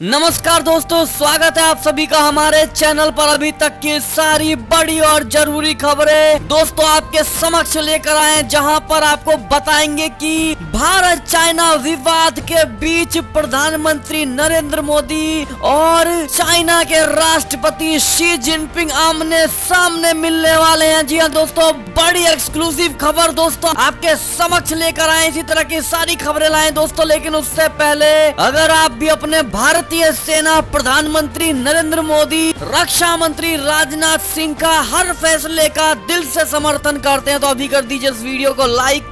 नमस्कार दोस्तों, स्वागत है आप सभी का हमारे चैनल पर। अभी तक की सारी बड़ी और जरूरी खबरें दोस्तों आपके समक्ष लेकर आए, जहां पर आपको बताएंगे कि भारत चाइना विवाद के बीच प्रधानमंत्री नरेंद्र मोदी और चाइना के राष्ट्रपति शी जिनपिंग आमने सामने मिलने वाले हैं। जी हाँ दोस्तों, बड़ी एक्सक्लूसिव खबर दोस्तों आपके समक्ष लेकर आए। इसी तरह की सारी खबरें लाए दोस्तों, लेकिन उससे पहले अगर आप भी अपने भारतीय सेना, प्रधानमंत्री नरेंद्र मोदी, रक्षा मंत्री राजनाथ सिंह का हर फैसले का दिल से समर्थन करते हैं तो अभी कर दीजिए इस वीडियो को लाइक,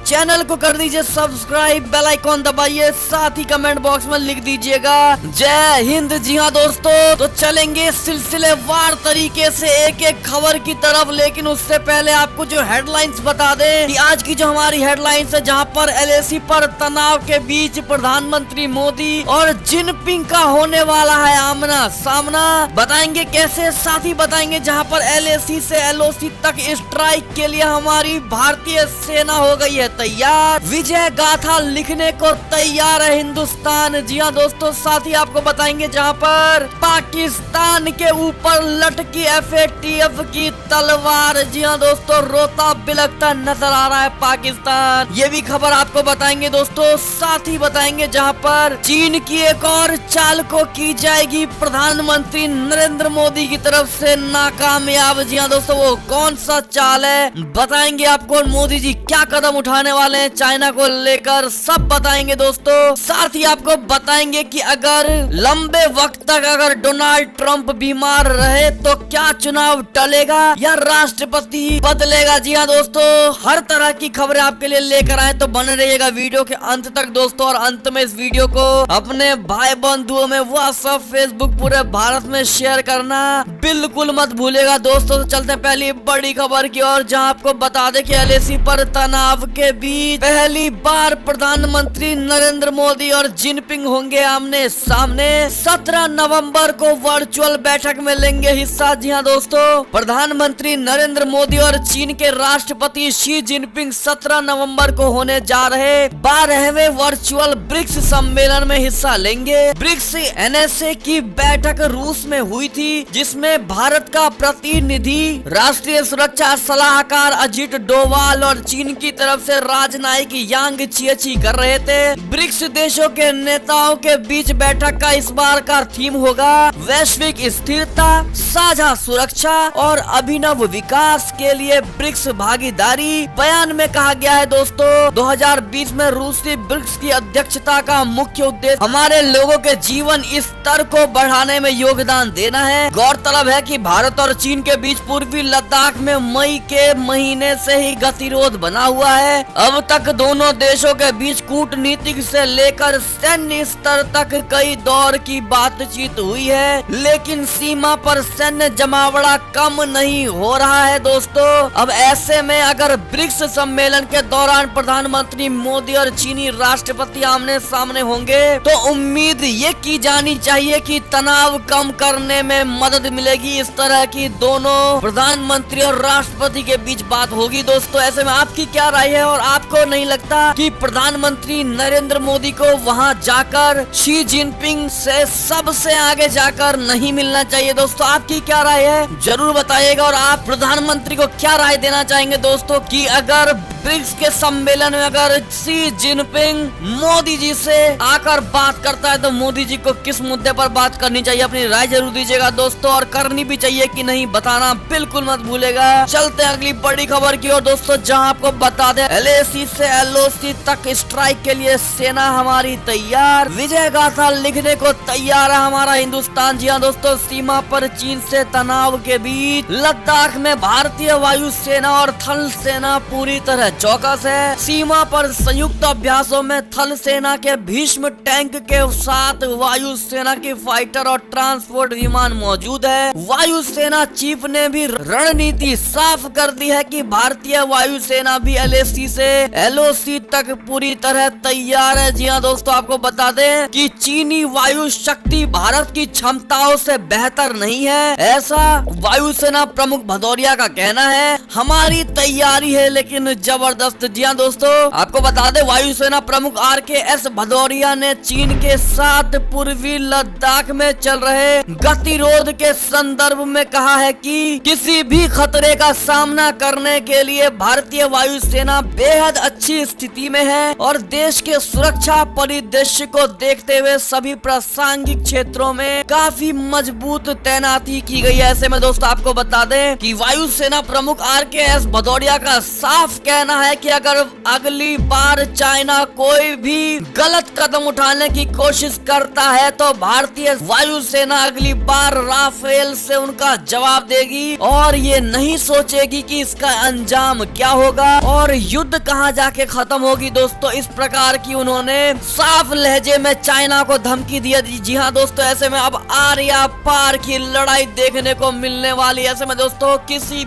चैनल को कर दीजिए सब्सक्राइब, बेल आइकॉन दबाइए, साथ ही कमेंट बॉक्स में लिख दीजिएगा जय हिंद। जी हाँ दोस्तों, तो चलेंगे सिलसिलेवार तरीके से एक एक खबर की तरफ, लेकिन उससे पहले आपको जो हेडलाइंस बता दें कि आज की जो हमारी हेडलाइंस है, जहाँ पर एलएसी पर तनाव के बीच प्रधानमंत्री मोदी और जिनपिंग का होने वाला है आमना सामना। बताएंगे कैसे, साथ ही बताएंगे जहां पर एलएसी से एलओसी तक स्ट्राइक के लिए हमारी भारतीय सेना हो गई है तैयार, विजय गाथा लिखने को तैयार है हिंदुस्तान। जी हाँ दोस्तों, साथ ही आपको बताएंगे जहां पर पाकिस्तान के ऊपर लटकी एफएटीएफ की तलवार। जी हाँ दोस्तों, रोता बिलखता नजर आ रहा है पाकिस्तान, ये भी खबर आपको बताएंगे दोस्तों। साथ ही बताएंगे जहां पर चीन की एक और चाल को की जाएगी प्रधानमंत्री नरेंद्र मोदी की तरफ से नाकामयाब। जी हाँ दोस्तों, वो कौन सा चाल है बताएंगे आपको। मोदी जी क्या कदम उठाने वाले हैं चाइना को लेकर, सब बताएंगे दोस्तों। साथ ही आपको बताएंगे कि अगर लंबे वक्त तक अगर डोनाल्ड ट्रंप बीमार रहे तो क्या चुनाव टलेगा या राष्ट्रपति बदलेगा। जी हाँ दोस्तों, हर तरह की खबरें आपके लिए लेकर आए, तो बने रहिएगा वीडियो के अंत तक दोस्तों। और अंत में इस वीडियो को अपने भाई बंधुओं में, व्हाट्सएप, फेसबुक, पूरे भारत में शेयर करना बिल्कुल मत भूलेगा दोस्तों। तो चलते हैं पहली बड़ी खबर की ओर, जहां आपको बता दें कि एलएसी पर तनाव के बीच पहली बार प्रधानमंत्री नरेंद्र मोदी और जिनपिंग होंगे आमने सामने। 17 नवंबर को वर्चुअल बैठक में लेंगे हिस्सा। जी हाँ दोस्तों, प्रधानमंत्री नरेंद्र मोदी और चीन के राष्ट्रपति शी जिनपिंग 17 नवंबर को होने जा रहे 12वें वर्चुअल ब्रिक्स सम्मेलन में हिस्सा लेंगे। ब्रिक्स एनएसए की बैठक रूस में हुई थी, जिसमें भारत का प्रतिनिधि राष्ट्रीय सुरक्षा सलाहकार अजीत डोवाल और चीन की तरफ से राजनयिक यांग चिएची कर रहे थे। ब्रिक्स देशों के नेताओं के बीच बैठक का इस बार का थीम होगा वैश्विक स्थिरता, साझा सुरक्षा और अभिनव विकास के लिए ब्रिक्स भागीदारी। बयान में कहा गया है दोस्तों, 2020 में रूसी ब्रिक्स की अध्यक्षता का मुख्य उद्देश्य हमारे लोगों के जीवन स्तर को बढ़ाने में योगदान देना है। गौरतलब है कि भारत और चीन के बीच पूर्वी लद्दाख में मई के महीने से ही गतिरोध बना हुआ है। अब तक दोनों देशों के बीच कूटनीतिक से लेकर सैन्य स्तर तक कई दौर की बातचीत हुई है, लेकिन सीमा पर सैन्य जमावड़ा कम नहीं हो रहा है दोस्तों। अब ऐसे में अगर ब्रिक्स सम्मेलन के दौरान प्रधानमंत्री मोदी और चीनी राष्ट्रपति आमने सामने होंगे तो उम्मीद ये की जानी चाहिए कि तनाव कम करने में मदद मिलेगी। इस तरह की दोनों प्रधानमंत्री और राष्ट्रपति के बीच बात होगी दोस्तों। ऐसे में आपकी क्या राय है, और आपको नहीं लगता कि प्रधानमंत्री नरेंद्र मोदी को वहां जाकर शी जिनपिंग से सबसे आगे जाकर नहीं मिलना चाहिए दोस्तों? आपकी क्या राय है जरूर बताइएगा। और आप प्रधानमंत्री को क्या राय देना चाहेंगे दोस्तों कि अगर ब्रिक्स के सम्मेलन में अगर शी जिनपिंग मोदी जी से आकर बात करता है तो मोदी जी को किस मुद्दे पर बात करनी चाहिए, अपनी राय जरूर दीजिएगा दोस्तों। और करनी भी चाहिए कि नहीं बताना बिल्कुल मत भूलेगा। चलते हैं अगली बड़ी खबर की ओर दोस्तों, जहां आपको बता दें एलएसी से एलओसी तक स्ट्राइक के लिए सेना हमारी तैयार, विजय गाथा लिखने को तैयार है हमारा हिंदुस्तान। जी हाँ दोस्तों, सीमा पर चीन से तनाव के बीच लद्दाख में भारतीय वायु सेना और थल सेना पूरी तरह चौकस है। सीमा पर संयुक्त अभ्यासों में थल सेना के भीष्म टैंक के साथ वायु सेना की फाइटर और ट्रांसपोर्ट विमान मौजूद है। वायु सेना चीफ ने भी रणनीति साफ कर दी है कि भारतीय वायु सेना भी एलएसी से एलओसी तक पूरी तरह तैयार है। जी हाँ दोस्तों, आपको बता दें कि चीनी वायु शक्ति भारत की क्षमताओं से बेहतर नहीं है, ऐसा वायुसेना प्रमुख भदौरिया का कहना है। हमारी तैयारी है लेकिन जब जबरदस्त। जी हाँ दोस्तों, आपको बता दें वायुसेना प्रमुख RKS भदौरिया ने चीन के साथ पूर्वी लद्दाख में चल रहे गतिरोध के संदर्भ में कहा है कि किसी भी खतरे का सामना करने के लिए भारतीय वायुसेना बेहद अच्छी स्थिति में है और देश के सुरक्षा परिदृश्य को देखते हुए सभी प्रासंगिक क्षेत्रों में काफी मजबूत तैनाती की गई है। ऐसे में दोस्तों आपको बता दें कि वायुसेना प्रमुख RKS भदौरिया का साफ कहना है कि अगर अगली बार चाइना कोई भी गलत कदम उठाने की कोशिश करता है तो भारतीय वायुसेना अगली बार राफेल से उनका जवाब देगी और ये नहीं सोचेगी कि इसका अंजाम क्या होगा और युद्ध कहां जाके खत्म होगी। दोस्तों इस प्रकार की उन्होंने साफ लहजे में चाइना को धमकी दिया। जी हाँ दोस्तों, ऐसे में अब आर्या पार की लड़ाई देखने को मिलने वाली। ऐसे में दोस्तों किसी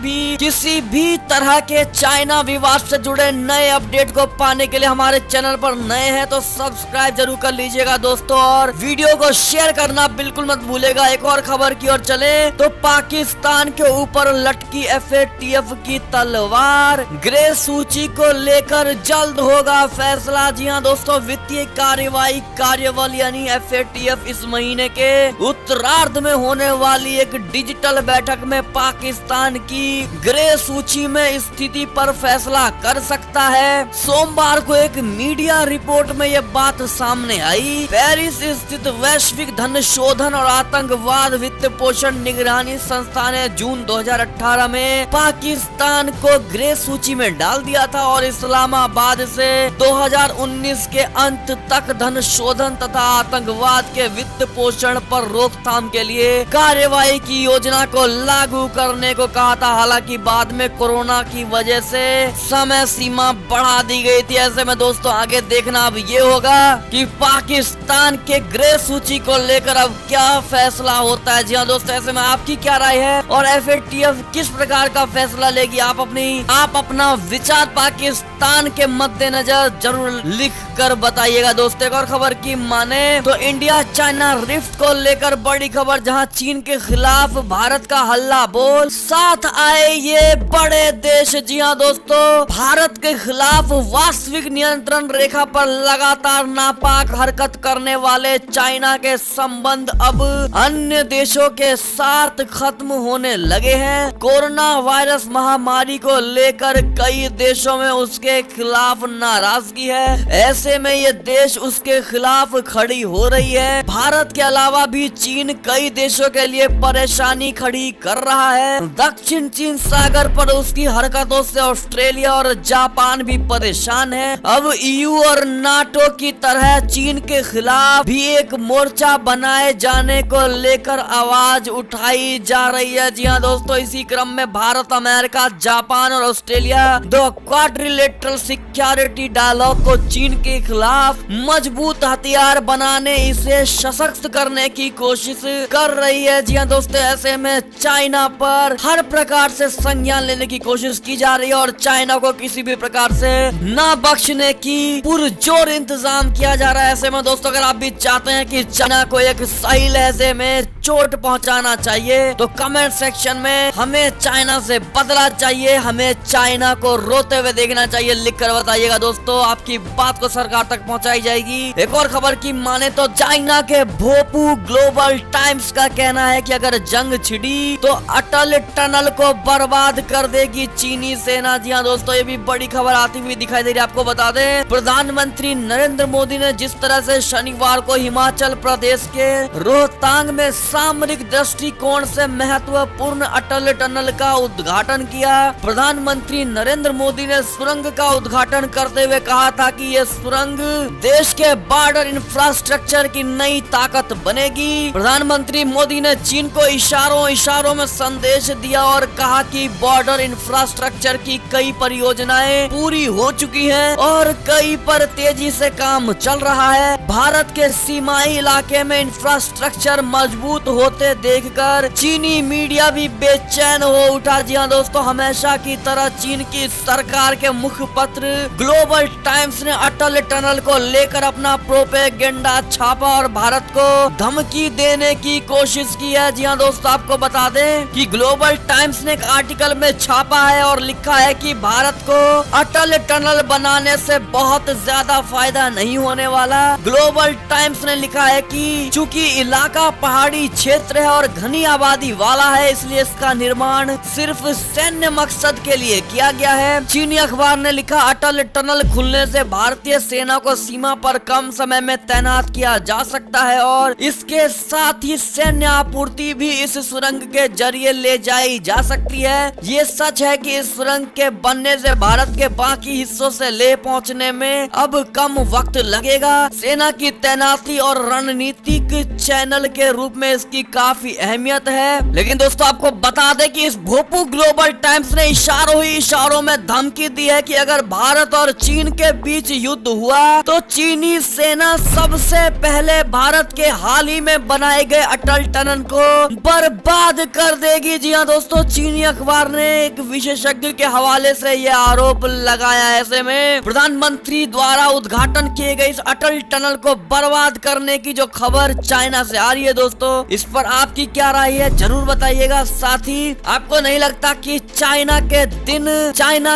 भी तरह के चाइना विवाद से जुड़े नए अपडेट को पाने के लिए हमारे चैनल पर नए हैं तो सब्सक्राइब जरूर कर लीजिएगा दोस्तों और वीडियो को शेयर करना बिल्कुल मत भूलेगा। एक और खबर की ओर चले तो पाकिस्तान के ऊपर लटकी FATF की तलवार, ग्रे सूची को लेकर जल्द होगा फैसला। जी हाँ दोस्तों, वित्तीय कार्यवाही कार्यबल यानी FATF इस महीने के उत्तरार्ध में होने वाली एक डिजिटल बैठक में पाकिस्तान की ग्रे सूची में स्थिति पर फैसला कर सकता है। सोमवार को एक मीडिया रिपोर्ट में यह बात सामने आई। पेरिस स्थित वैश्विक धन शोधन और आतंकवाद वित्त पोषण निगरानी संस्था ने जून 2018 में पाकिस्तान को ग्रे सूची में डाल दिया था और इस्लामाबाद से 2019 के अंत तक धन शोधन तथा आतंकवाद के वित्त पोषण पर रोकथाम के लिए कार्यवाही की योजना को लागू करने को कहा था। हालांकि बाद में कोरोना की वजह से समय सीमा बढ़ा दी गई थी। ऐसे में दोस्तों आगे देखना अब ये होगा कि पाकिस्तान के ग्रे सूची को लेकर अब क्या फैसला होता है। जी हाँ दोस्तों, ऐसे में आपकी क्या राय है और FATF किस प्रकार का फैसला लेगी? आप अपना विचार पाकिस्तान के मद्देनजर जरूर लिख कर बताइएगा दोस्तों। एक और खबर की माने तो इंडिया चाइना रिफ्ट को लेकर बड़ी खबर, जहां चीन के खिलाफ भारत का हल्ला बोल, साथ आए ये बड़े देश। जी हाँ दोस्तों, भारत के खिलाफ वास्तविक नियंत्रण रेखा पर लगातार नापाक हरकत करने वाले चाइना के संबंध अब अन्य देशों के साथ खत्म होने लगे हैं। कोरोना वायरस महामारी को लेकर कई देशों में उसके खिलाफ नाराजगी है। ऐसे में ये देश उसके खिलाफ खड़ी हो रही है। भारत के अलावा भी चीन कई देशों के लिए परेशानी खड़ी कर रहा है। दक्षिण चीन सागर पर उसकी हरकतों से ऑस्ट्रेलिया और जापान भी परेशान है। अब EU और NATO की तरह चीन के खिलाफ भी एक मोर्चा बनाए जाने को लेकर आवाज उठाई जा रही है। जी हाँ दोस्तों, इसी क्रम में भारत, अमेरिका, जापान और ऑस्ट्रेलिया दो क्वाड्रिलेटरल सिक्योरिटी डायलॉग को चीन के खिलाफ मजबूत हथियार बनाने, इसे सशक्त करने की कोशिश कर रही है। जी हाँ दोस्तों, ऐसे में चाइना पर हर प्रकार से संज्ञान लेने की कोशिश की जा रही है और चाइना को किसी भी प्रकार से न बख्शने की पुरजोर इंतजाम किया जा रहा है। ऐसे में दोस्तों अगर आप भी चाहते हैं कि चाइना को एक सही लहजे में चोट पहुंचाना चाहिए तो कमेंट सेक्शन में हमें चाइना से बदला चाहिए, हमें चाइना को रोते हुए देखना चाहिए, लिखकर बताइएगा दोस्तों। आपकी बात को सरकार तक पहुंचाई जाएगी। एक और खबर की माने तो चाइना के भोपू ग्लोबल टाइम्स का कहना है कि अगर जंग छिड़ी तो अटल टनल को बर्बाद कर देगी चीनी सेना। जी हाँ दोस्तों, ये भी बड़ी खबर आती हुई दिखाई दे रही है। आपको बता दें प्रधानमंत्री नरेंद्र मोदी ने जिस तरह से शनिवार को हिमाचल प्रदेश के रोहतांग में सामरिक दृष्टिकोण से महत्वपूर्ण अटल टनल का उद्घाटन किया। प्रधानमंत्री नरेंद्र मोदी ने सुरंग का उद्घाटन करते हुए कहा था कि ये सुरंग देश के बॉर्डर इंफ्रास्ट्रक्चर की नई ताकत बनेगी। प्रधानमंत्री मोदी ने चीन को इशारों में संदेश दिया और कहा कि बॉर्डर इंफ्रास्ट्रक्चर की कई परियोजनाएं पूरी हो चुकी हैं और कई पर तेजी से काम चल रहा है। भारत के सीमाई इलाके में इंफ्रास्ट्रक्चर मजबूत होते देखकर चीनी मीडिया भी बेचैन हो उठा। जी हाँ दोस्तों, हमेशा की तरह चीन की सरकार के मुखपत्र ग्लोबल टाइम्स ने अटल टनल को लेकर अपना प्रोपेगेंडा छापा और भारत को धमकी देने की कोशिश की है। जी हाँ दोस्तों, आपको बता दें कि ग्लोबल टाइम्स ने एक आर्टिकल में छापा है और लिखा है कि भारत भारत को अटल टनल बनाने से बहुत ज्यादा फायदा नहीं होने वाला। ग्लोबल टाइम्स ने लिखा है कि चूंकि इलाका पहाड़ी क्षेत्र है और घनी आबादी वाला है, इसलिए इसका निर्माण सिर्फ सैन्य मकसद के लिए किया गया है। चीनी अखबार ने लिखा, अटल टनल खुलने से भारतीय सेना को सीमा पर कम समय में तैनात किया जा सकता है और इसके साथ ही सैन्य आपूर्ति भी इस सुरंग के जरिए ले जाई जा सकती है। ये सच है कि इस सुरंग के बनने से भारत के बाकी हिस्सों से लेह पहुंचने में अब कम वक्त लगेगा। सेना की तैनाती और रणनीतिक चैनल के रूप में इसकी काफी अहमियत है। लेकिन दोस्तों आपको बता दें कि इस भोपू ग्लोबल टाइम्स ने इशारों ही इशारों में धमकी दी है कि अगर भारत और चीन के बीच युद्ध हुआ तो चीनी सेना सबसे पहले भारत के हाल ही में बनाए गए अटल टनल को बर्बाद कर देगी। जी हाँ दोस्तों, चीनी अखबार ने एक विशेषज्ञ के हवाले से यह आरोप लगाया। ऐसे में प्रधानमंत्री द्वारा उद्घाटन किए गए इस अटल टनल को बर्बाद करने की जो खबर चाइना से आ रही है दोस्तों, इस पर आपकी क्या राय है जरूर बताइएगा। साथ ही आपको नहीं लगता कि चाइना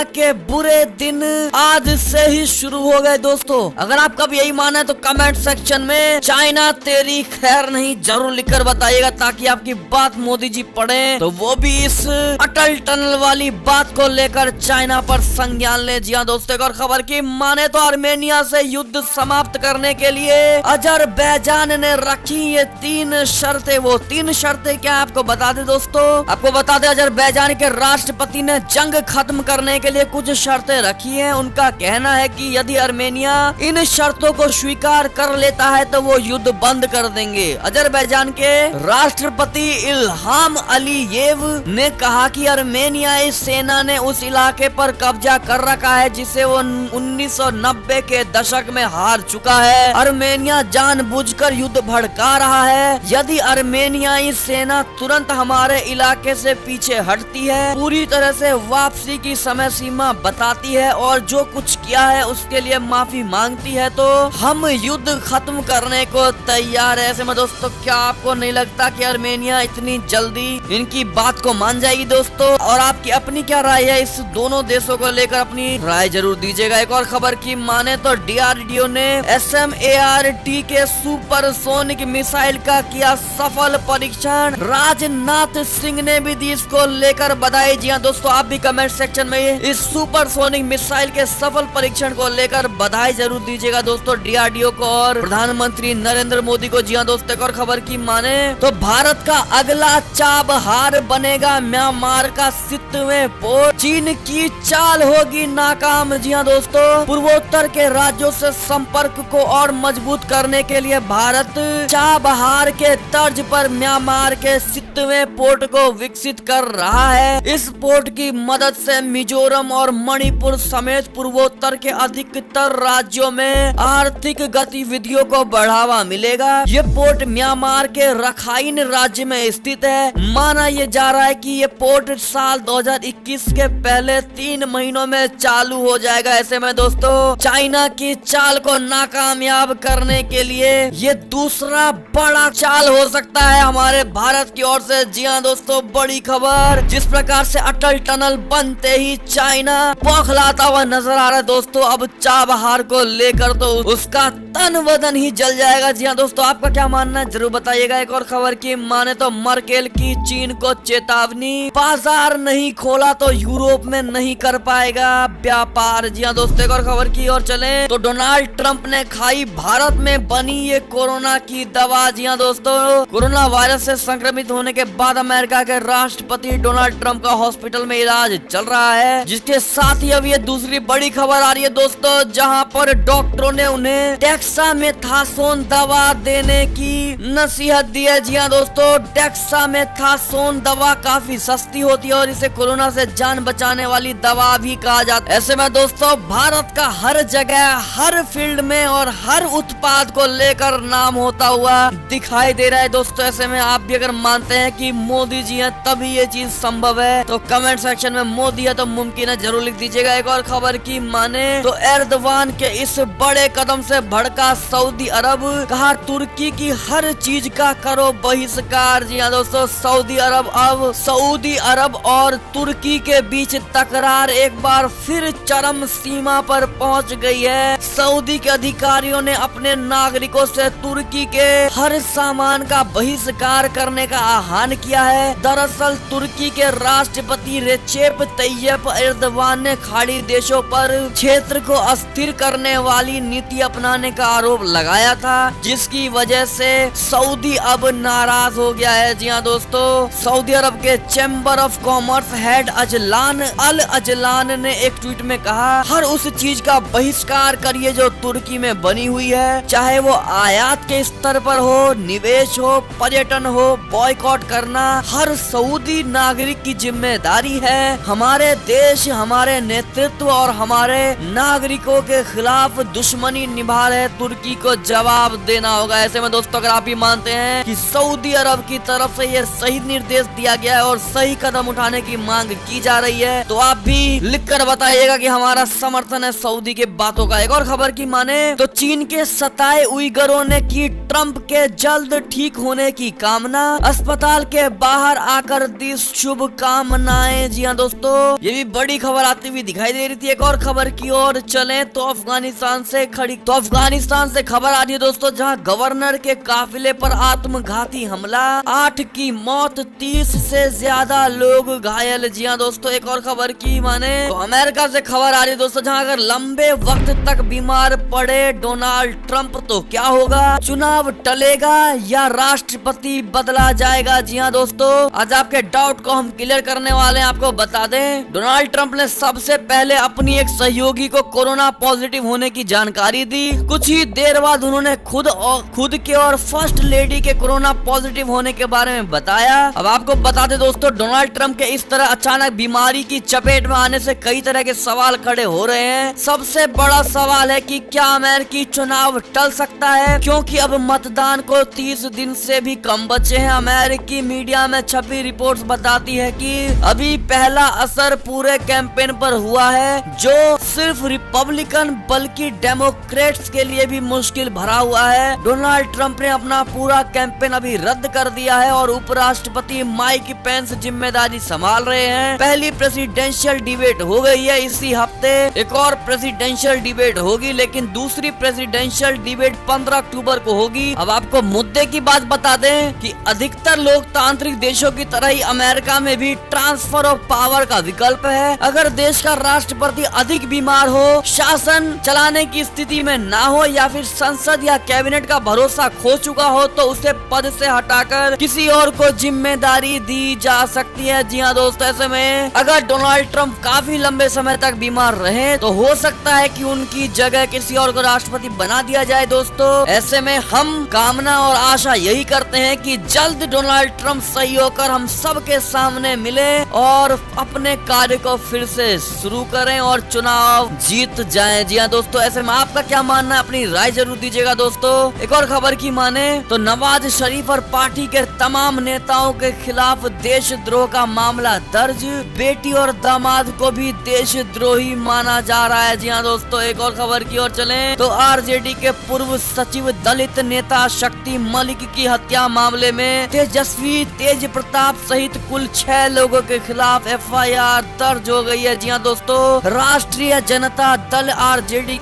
के बुरे दिन आज से ही शुरू हो गए दोस्तों? अगर आपका भी यही मानना है तो कमेंट सेक्शन में चाइना तेरी खैर नहीं जरूर लिखकर बताइएगा, ताकि आपकी बात मोदी जी पढ़े तो वो भी इस अटल टनल वाली बात को लेकर चाइना पर संज्ञान ले। जी हाँ दोस्तों, एक और खबर की माने तो आर्मेनिया से युद्ध समाप्त करने के लिए अजरबैजान ने रखी ये 3 शर्तें। वो 3 शर्तें क्या आपको बता दे दोस्तों, आपको बता दे अजरबैजान के राष्ट्रपति ने जंग खत्म करने के लिए कुछ शर्तें रखी हैं। उनका कहना है कि यदि आर्मेनिया इन शर्तों को स्वीकार कर लेता है तो वो युद्ध बंद कर देंगे। अजरबैजान के राष्ट्रपति इल्हाम अलीयेव ने कहा कि आर्मेनियाई सेना ने उस इलाके पर कब्जा कर रखा है जिसे वो 1990 के दशक में हार चुका है। आर्मेनिया जानबूझकर युद्ध भड़का रहा है। यदि आर्मेनियाई सेना तुरंत हमारे इलाके से पीछे हटती है, पूरी तरह से वापसी की समय सीमा बताती है और जो कुछ किया है उसके लिए माफी मांगती है, तो हम युद्ध खत्म करने को तैयार है। ऐसे में दोस्तों क्या आपको नहीं लगता कि आर्मेनिया इतनी जल्दी इनकी बात को मान जाएगी दोस्तों? और आपकी अपनी क्या राय है इस दोनों देशों को लेकर, अपनी राय जरूर दीजिएगा। एक और खबर की माने तो DRDO ने SMART के सुपरसोनिक मिसाइल का किया सफल परीक्षण। राजनाथ सिंह ने भी दी इसको लेकर बधाई। जी हाँ दोस्तों, आप भी कमेंट सेक्शन में इस सुपरसोनिक मिसाइल के सफल परीक्षण को लेकर बधाई जरूर दीजिएगा दोस्तों DRDO को और प्रधानमंत्री नरेंद्र मोदी को। जी हाँ दोस्तों, एक और खबर की माने तो भारत का अगला चाबहार बनेगा म्यांमार का सितवें पोर्ट। चीन की चाल होगी नाकाम। जी हाँ दोस्तों, पूर्वोत्तर के राज्यों से संपर्क को और मजबूत करने के लिए भारत चाबहार के तर्ज पर म्यांमार के सितवें पोर्ट को विकसित कर रहा है। इस पोर्ट की मदद से मिजोरम और मणिपुर समेत पूर्वोत्तर के अधिकतर राज्यों में आर्थिक गतिविधियों को बढ़ावा मिलेगा। ये पोर्ट म्यांमार के रखाइन राज्य में स्थित है। माना यह जा रहा है कि ये पोर्ट साल 2021 के पहले 3 महीनों में चालू हो जाएगा। ऐसे में दोस्तों चाइना की चाल को नाकामयाब करने के लिए ये दूसरा बड़ा चाल हो सकता है हमारे भारत की ओर से। जी हाँ दोस्तों, बड़ी खबर, जिस प्रकार से अटल टनल बनते ही चाइना बौखलाता हुआ नजर आ रहा है दोस्तों, अब चाबहार को लेकर तो उसका तन बदन ही जल जाएगा। जी हाँ दोस्तों, आपका क्या मानना है जरूर बताइएगा। एक और खबर की माने तो मर्केल की चीन को चेतावनी, बाजार नहीं खोला तो यूरोप में नहीं कर पाएगा व्यापार। जी हाँ दोस्तों, एक और खबर की ओर चले तो डोनाल्ड ट्रंप ने खाई भारत में बनी ये कोरोना की दवा। जी हाँ दोस्तों, कोरोना वायरस से संक्रमित होने के बाद अमेरिका के राष्ट्रपति डोनाल्ड ट्रंप का हॉस्पिटल में इलाज चल रहा है, जिसके साथ ही अब ये दूसरी बड़ी खबर आ रही है दोस्तों, जहां पर डॉक्टरों ने उन्हें डेक्सामेथासोन दवा देने की नसीहत दी है। जी हाँ दोस्तों, डेक्सामेथासोन दवा काफी सस्ती होती है और इसे कोरोना से जान बचाने वाली दवा भी कहा जाता है। ऐसे में दोस्तों भारत का हर जगह, हर फील्ड में और हर उत्पाद को लेकर नाम होता हुआ दिखाई दे रहा है दोस्तों। ऐसे में आप भी अगर मानते हैं कि मोदी जी हैं तभी ये चीज संभव है तो कमेंट सेक्शन में मोदी है तो मुमकिन है जरूर लिख दीजिएगा। एक और खबर की माने तो एर्दवान के इस बड़े कदम से भड़का सऊदी अरब, कहा तुर्की की हर चीज का करो बहिष्कार। जी हाँ दोस्तों, सऊदी अरब और तुर्की के बीच तकरार एक बार फिर चरम सीमा पर पहुंच गई है। सऊदी के अधिकारियों ने अपने नागरिकों से तुर्की के हर सामान का बहिष्कार करने का आह्वान किया है। दरअसल तुर्की के राष्ट्रपति रेचेप तैयप एर्दोगान ने खाड़ी देशों पर क्षेत्र को अस्थिर करने वाली नीति अपनाने का आरोप लगाया था, जिसकी वजह से सऊदी अब नाराज हो गया है। जी हाँ दोस्तों, सऊदी अरब के chamber of commerce head Al Ajlan ने एक ट्वीट में कहा, हर उस चीज का बहिष्कार करिए जो तुर्की में बनी हुई है, चाहे वो आयात के स्तर पर हो, निवेश हो, पर्यटन हो। बॉयकॉट करना हर सऊदी नागरिक की जिम्मेदारी है। हमारे देश, हमारे नेतृत्व और हमारे नागरिकों के खिलाफ दुश्मनी निभा रहे तुर्की को जवाब देना होगा। ऐसे में दोस्तों, अगर आप ये मानते हैं कि सऊदी अरब की तरफ से ये सही निर्देश दिया गया है और सही कदम उठाने की मांग की जा रही है, तो आप भी लिखकर बताइएगा कि हमारा समर्थन है सऊदी के बातों का। एक और खबर की माने तो चीन के सताए उइगरों ने की ट्रंप के जल्द ठीक होने की कामना, अस्पताल के बाहर आकर दी शुभकामनाएं। जी हाँ दोस्तों, ये भी बड़ी खबर आती हुई दिखाई दे रही थी। एक और खबर की ओर चलें तो अफगानिस्तान से खबर आ रही है दोस्तों, जहां गवर्नर के काफिले पर आत्मघाती हमला, 8 की मौत, 30 से ज्यादा लोग घायल। जी हाँ दोस्तों, एक और खबर की माने तो अमेरिका से खबर आ रही है दोस्तों, जहां अगर लंबे वक्त तक बीमार पड़े डोनाल्ड ट्रंप तो क्या होगा, चुनाव टलेगा या राष्ट्रपति बदला जाएगा। जी हाँ दोस्तों, आज आपके डाउट को हम क्लियर करने वाले हैं। आपको बता दें, डोनाल्ड ट्रंप ने सबसे पहले अपनी एक सहयोगी को कोरोना पॉजिटिव होने की जानकारी दी। कुछ ही देर बाद उन्होंने खुद के और फर्स्ट लेडी के कोरोना पॉजिटिव होने के बारे में बताया। अब आपको बता दें दोस्तों, डोनाल्ड ट्रंप के इस तरह अचानक बीमारी की चपेट में आने से कई तरह के सवाल खड़े हो रहे हैं। सबसे बड़ा सवाल है कि क्या अमेरिकी चुनाव टल सकता है, क्योंकि अब मतदान को 30 दिन से भी कम बचे हैं। अमेरिकी मीडिया में छपी रिपोर्ट्स बताती है कि अभी पहला असर पूरे कैंपेन पर हुआ है, जो सिर्फ रिपब्लिकन बल्कि डेमोक्रेट्स के लिए भी मुश्किल भरा हुआ है। डोनाल्ड ट्रंप ने अपना पूरा कैंपेन अभी रद्द कर दिया है और उपराष्ट्रपति माइक पेंस जिम्मेदारी संभाल रहे हैं। पहली प्रेसिडेंशियल डिबेट हो गई है, इसी हफ्ते एक और प्रेसिडेंशियल डिबेट होगी, लेकिन दूसरी प्रेसिडेंशियल डिबेट 15 अक्टूबर को होगी। अब आपको मुद्दे की बात बता दें कि अधिकतर लोकतांत्रिक देशों की तरह ही अमेरिका में भी ट्रांसफर ऑफ पावर का विकल्प है। अगर देश का राष्ट्रपति अधिक बीमार हो, शासन चलाने की स्थिति में ना हो या फिर संसद या कैबिनेट का भरोसा खो चुका हो, तो उसे पद से हटाकर किसी और को जिम्मेदारी दी जा सकती है। जी हाँ दोस्तों, ऐसे में अगर डोनाल्ड ट्रंप काफी लंबे समय तक बीमार रहे तो हो सकता है कि उनकी जगह किसी और को राष्ट्रपति बना दिया जाए। दोस्तों, ऐसे में हम कामना और आशा यही करते हैं कि जल्द डोनाल्ड ट्रंप सही होकर हम सबके सामने मिले और अपने कार्य को फिर से शुरू करें और चुनाव जीत जाएं। जी हाँ दोस्तों, ऐसे में आपका क्या मानना है, अपनी राय जरूर दीजिएगा। दोस्तों, एक और खबर की माने तो नवाज शरीफ और पार्टी के तमाम नेताओं के खिलाफ देशद्रोह का मामला दर्ज, बेटी और दामाद को भी देशद्रोही माना जा रहा है। जी हाँ दोस्तों, एक और खबर की ओर चलें तो आरजेडी के पूर्व सचिव दलित नेता शक्ति मलिक की हत्या मामले में तेजस्वी तेज प्रताप सहित कुल 6 लोगों के खिलाफ FIR दर्ज हो गई है। जी हाँ दोस्तों, राष्ट्रीय जनता दल आरजेडी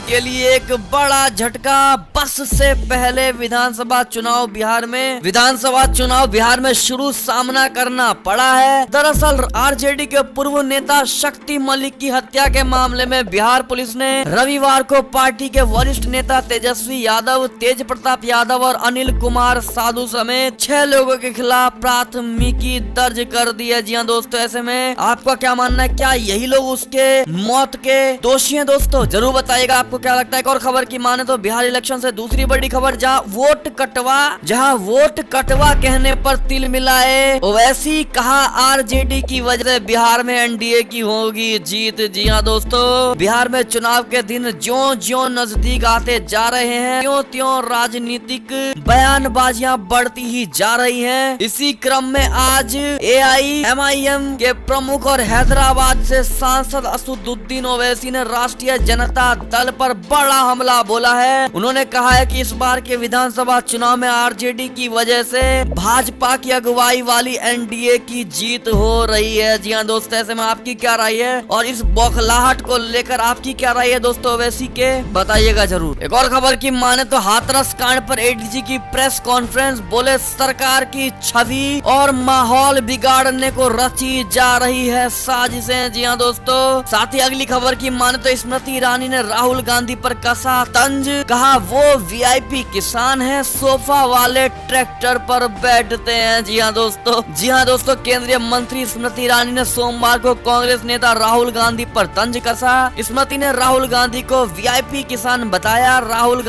के लिए एक बड़ा झटका। बस से पहले विधानसभा चुनाव बिहार में शुरू सामना करना पड़ा है। दरअसल आरजेडी के पूर्व नेता शक्ति मलिक की हत्या के मामले में बिहार पुलिस ने रविवार को पार्टी के वरिष्ठ नेता तेजस्वी यादव, तेज प्रताप यादव और अनिल कुमार साधु समेत 6 लोगों के खिलाफ प्राथमिकी दर्ज कर दी है। जी हाँ दोस्तों, ऐसे में आपका क्या मानना है, क्या यही लोग उसके मौत के दोषी हैं? दोस्तों जरूर बताइएगा, आपको क्या लगता है। और खबर की माने तो बिहार इलेक्शन से दूसरी बड़ी खबर, जहां वोट कटवा कहने पर तिल मिलाए, वैसी कहा आरजेडी की वजह से बिहार में एनडीए की होगी जीत। जी हाँ दोस्तों, बिहार में चुनाव के दिन ज्यों नजदीक आते जा रहे हैं, त्यों राजनीतिक बयानबाजियां बढ़ती ही जा रही हैं। इसी क्रम में आज AIMIM के प्रमुख और हैदराबाद से सांसद मोहम्मद असदुद्दीन ओवैसी ने राष्ट्रीय जनता दल पर बड़ा हमला बोला है। उन्होंने कहा है कि इस बार के विधानसभा चुनाव में आरजेडी की वजह से भाजपा की अगुवाई वाली एनडीए की जीत हो रही है। जी हाँ दोस्तों, ऐसे में आपकी क्या राय है और इस बौखलाहट को लेकर आपकी क्या राय है दोस्तों ओवैसी के, बताइएगा जरूर। एक और खबर की माने तो हाथरस कांड पर एडीजी की प्रेस कॉन्फ्रेंस, बोले सरकार की छवि और माहौल बिगाड़ने को रची जा रही है साजिशें। जी हाँ दोस्तों, साथ ही अगली खबर की माने तो स्मृति ईरानी ने राहुल गांधी पर कसा तंज, कहा वो वीआईपी किसान है, सोफा वाले ट्रैक्टर पर बैठते हैं। जी हाँ दोस्तों, केंद्रीय मंत्री स्मृति ईरानी ने सोमवार को कांग्रेस नेता राहुल गांधी पर तंज कसा। स्मृति ने राहुल गांधी को वीआईपी किसान बताया। राहुल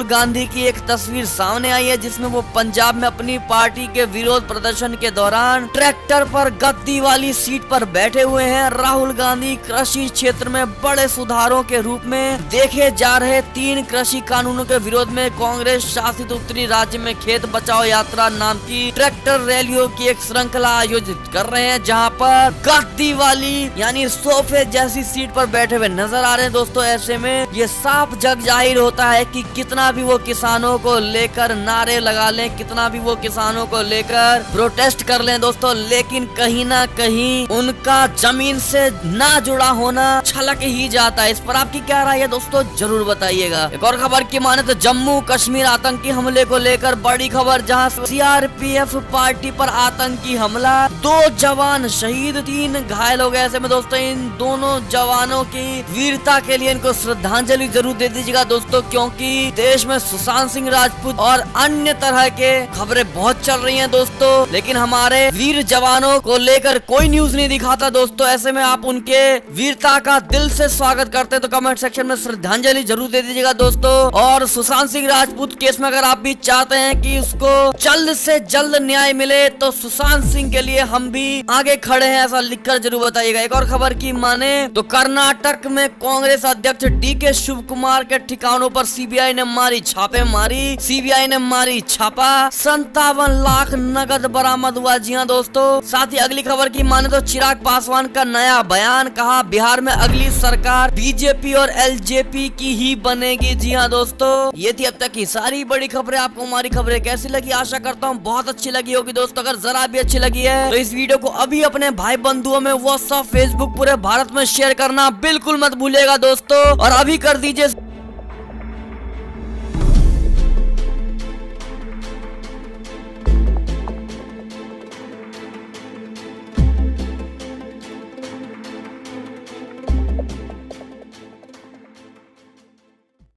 गांधी की एक तस्वीर सामने आई है जिसमें वो पंजाब में अपनी पार्टी के विरोध प्रदर्शन के दौरान ट्रैक्टर पर गद्दी वाली सीट पर बैठे हुए हैं। राहुल गांधी कृषि क्षेत्र में बड़े सुधारों के रूप में देखे जा रहे 3 कृषि कानूनों के विरोध में कांग्रेस शासित उत्तरी राज्य में खेत बचाओ यात्रा नाम की ट्रैक्टर रैलियों की एक श्रृंखला आयोजित कर रहे हैं, जहां पर गद्दी वाली यानी सोफे जैसी सीट पर बैठे हुए नजर आ रहे हैं। दोस्तों ऐसे में ये साफ जग जाहिर होता है कि कितना भी वो किसानों को लेकर नारे लगा लें, कितना भी वो किसानों को लेकर प्रोटेस्ट कर लें दोस्तों, लेकिन कहीं ना कहीं उनका जमीन से ना जुड़ा होना छलक ही जाता है। इस पर आपकी क्या राय है दोस्तों, जरूर बताइएगा। एक और खबर की माने तो जम्मू कश्मीर आतंकी हमले को लेकर बड़ी खबर, जहां सीआरपीएफ पार्टी पर आतंकी हमला, 2 जवान शहीद 3 घायल हो गए। ऐसे में दोस्तों इन दोनों जवानों की वीरता के लिए इनको श्रद्धांजलि जरूर दे दीजिएगा दोस्तों, क्योंकि देश में सुशांत सिंह राजपूत और अन्य तरह के खबरें बहुत चल रही हैं दोस्तों, लेकिन हमारे वीर जवानों को लेकर कोई न्यूज नहीं दिखाता दोस्तों। ऐसे में आप उनके वीरता का दिल से स्वागत करते हैं तो कमेंट सेक्शन में श्रद्धांजलि जरूर दे दीजिएगा दोस्तों। और सुशांत सिंह राजपूत केस में अगर आप भी चाहते हैं कि उसको जल्द से जल्द न्याय मिले तो सुशांत सिंह के लिए हम भी आगे खड़े हैं, ऐसा लिखकर जरूर बताइएगा। एक और खबर की माने तो कर्नाटक में कांग्रेस अध्यक्ष डीके शिव कुमार के ठिकानों पर सीबीआई ने मारी छापेमारी। सीबीआई ने मारी छापा, 57 लाख नगद बरामद हुआ। जी हाँ दोस्तों, साथ ही अगली खबर की माने तो चिराग पासवान का नया बयान, कहा बिहार में अगली सरकार बीजेपी और एलजेपी की ही बनेगी। जी हाँ दोस्तों, ये थी अब तक की सारी बड़ी खबरें। आपको हमारी खबरें कैसी लगी, आशा करता हूँ बहुत अच्छी लगी होगी दोस्तों। अगर जरा भी अच्छी लगी है तो इस वीडियो को अभी अपने भाई बंधुओं में व्हाट्सएप, फेसबुक पूरे भारत में शेयर करना बिल्कुल मत भूलिएगा दोस्तों, और अभी कर दीजिए